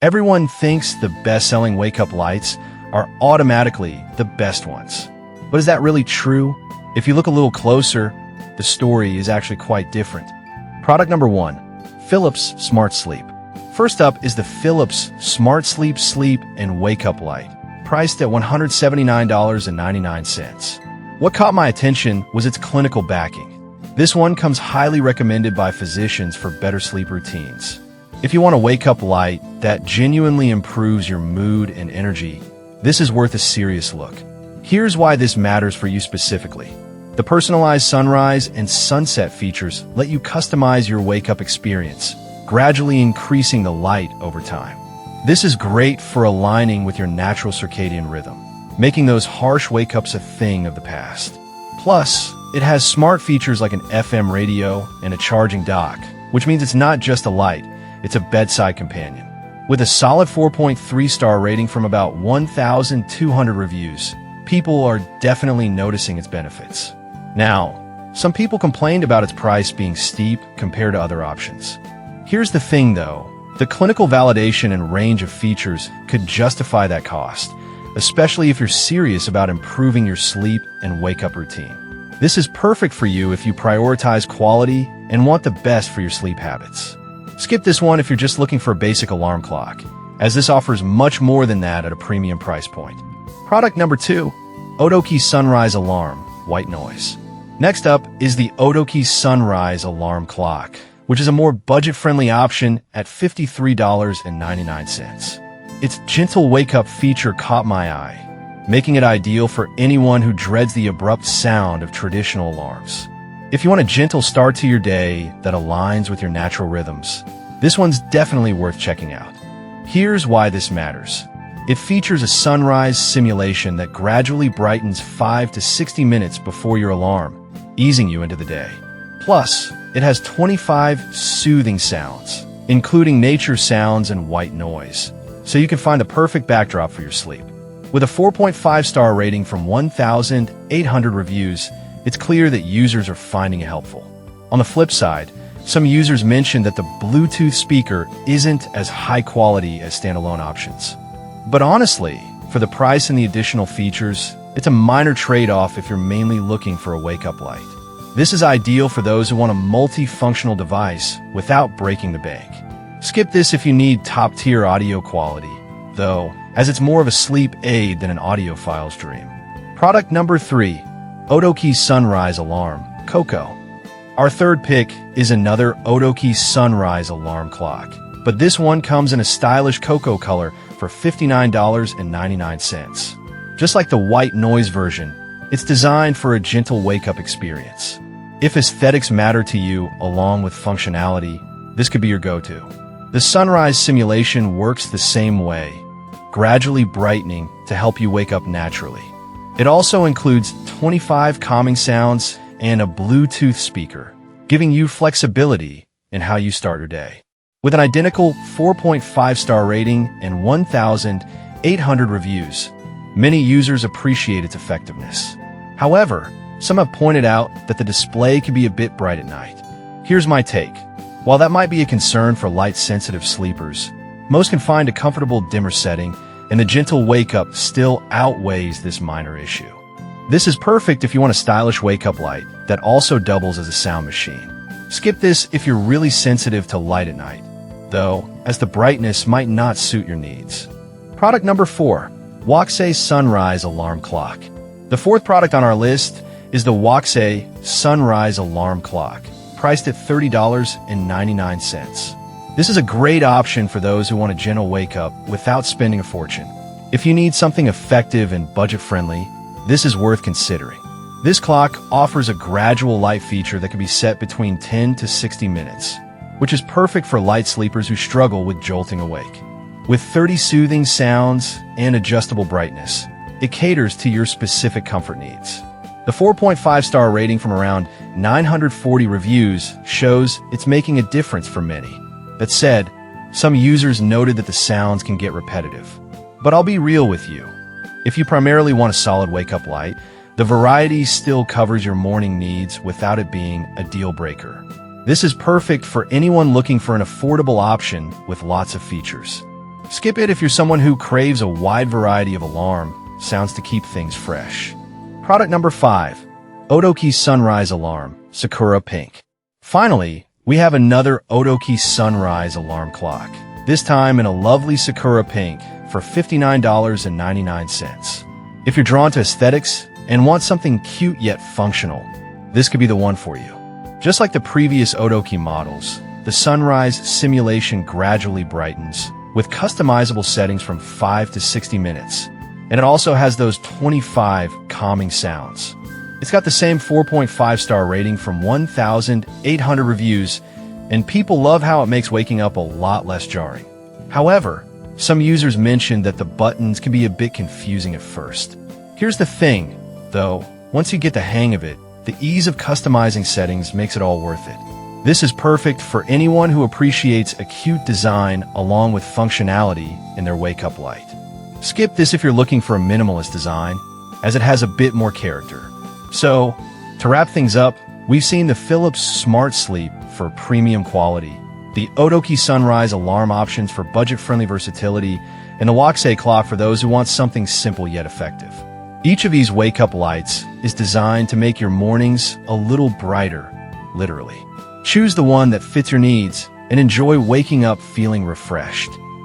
Everyone thinks the best-selling wake-up lights are automatically the best ones. But is that really true? If you look a little closer, the story is actually quite different. Product number 1, Philips SmartSleep. First up is the Philips SmartSleep Sleep and Wake Up Light, priced at $179.99. What caught my attention was its clinical backing. This one comes highly recommended by physicians for better sleep routines. If you want a wake-up light that genuinely improves your mood and energy, this is worth a serious look. Here's why this matters for you specifically. The personalized sunrise and sunset features let you customize your wake-up experience, gradually increasing the light over time. This is great for aligning with your natural circadian rhythm, making those harsh wake-ups a thing of the past. Plus, it has smart features like an FM radio and a charging dock, which means it's not just a light, it's a bedside companion. With a solid 4.3-star rating from about 1,200 reviews, people are definitely noticing its benefits. Now, some people complained about its price being steep compared to other options. Here's the thing though, the clinical validation and range of features could justify that cost, especially if you're serious about improving your sleep and wake-up routine. This is perfect for you if you prioritize quality and want the best for your sleep habits. Skip this one if you're just looking for a basic alarm clock, as this offers much more than that at a premium price point. Product number 2, Odoki Sunrise Alarm, White Noise. Next up is the Odoki Sunrise Alarm Clock, which is a more budget-friendly option at $53.99. Its gentle wake-up feature caught my eye, making it ideal for anyone who dreads the abrupt sound of traditional alarms. If you want a gentle start to your day that aligns with your natural rhythms, this one's definitely worth checking out. Here's why this matters. It features a sunrise simulation that gradually brightens 5 to 60 minutes before your alarm, easing you into the day. Plus, it has 25 soothing sounds, including nature sounds and white noise, so you can find the perfect backdrop for your sleep. With a 4.5-star rating from 1,800 reviews, it's clear that users are finding it helpful. On the flip side, some users mentioned that the Bluetooth speaker isn't as high quality as standalone options. But honestly, for the price and the additional features, it's a minor trade-off if you're mainly looking for a wake-up light. This is ideal for those who want a multifunctional device without breaking the bank. Skip this if you need top-tier audio quality, though, as it's more of a sleep aid than an audiophile's dream. Product number 3, Odoki Sunrise Alarm, Coco. Our third pick is another Odoki Sunrise Alarm Clock, but this one comes in a stylish cocoa color for $59.99. Just like the white noise version, it's designed for a gentle wake-up experience. If aesthetics matter to you along with functionality, this could be your go-to. The sunrise simulation works the same way, gradually brightening to help you wake up naturally. It also includes 25 calming sounds and a Bluetooth speaker, giving you flexibility in how you start your day. With an identical 4.5-star rating and 1,800 reviews, many users appreciate its effectiveness. However, some have pointed out that the display can be a bit bright at night. Here's my take. While that might be a concern for light-sensitive sleepers, most can find a comfortable dimmer setting, and the gentle wake-up still outweighs this minor issue. This is perfect if you want a stylish wake-up light that also doubles as a sound machine. Skip this if you're really sensitive to light at night, though, as the brightness might not suit your needs. Product number 4, Waxay Sunrise Alarm Clock. The fourth product on our list is the Waxay Sunrise Alarm Clock, priced at $30.99. This is a great option for those who want a gentle wake-up without spending a fortune. If you need something effective and budget-friendly, this is worth considering. This clock offers a gradual light feature that can be set between 10 to 60 minutes, which is perfect for light sleepers who struggle with jolting awake. With 30 soothing sounds and adjustable brightness, it caters to your specific comfort needs. The 4.5-star rating from around 940 reviews shows it's making a difference for many. That said, some users noted that the sounds can get repetitive. But I'll be real with you. If you primarily want a solid wake-up light, the variety still covers your morning needs without it being a deal breaker. This is perfect for anyone looking for an affordable option with lots of features. Skip it if you're someone who craves a wide variety of alarm sounds to keep things fresh. Product number 5. Odoki Sunrise Alarm, Sakura Pink. Finally, we have another Odoki Sunrise Alarm Clock, this time in a lovely Sakura Pink for $59.99. If you're drawn to aesthetics and want something cute yet functional, this could be the one for you. Just like the previous Odoki models, the sunrise simulation gradually brightens with customizable settings from 5 to 60 minutes, and it also has those 25 calming sounds. It's got the same 4.5-star rating from 1,800 reviews, and people love how it makes waking up a lot less jarring. However, some users mentioned that the buttons can be a bit confusing at first. Here's the thing, though, once you get the hang of it, the ease of customizing settings makes it all worth it. This is perfect for anyone who appreciates a cute design along with functionality in their wake-up light. Skip this if you're looking for a minimalist design, as it has a bit more character. So, to wrap things up, we've seen the Philips SmartSleep for premium quality, the Odoki Sunrise alarm options for budget-friendly versatility, and the Waxay clock for those who want something simple yet effective. Each of these wake-up lights is designed to make your mornings a little brighter, literally. Choose the one that fits your needs and enjoy waking up feeling refreshed.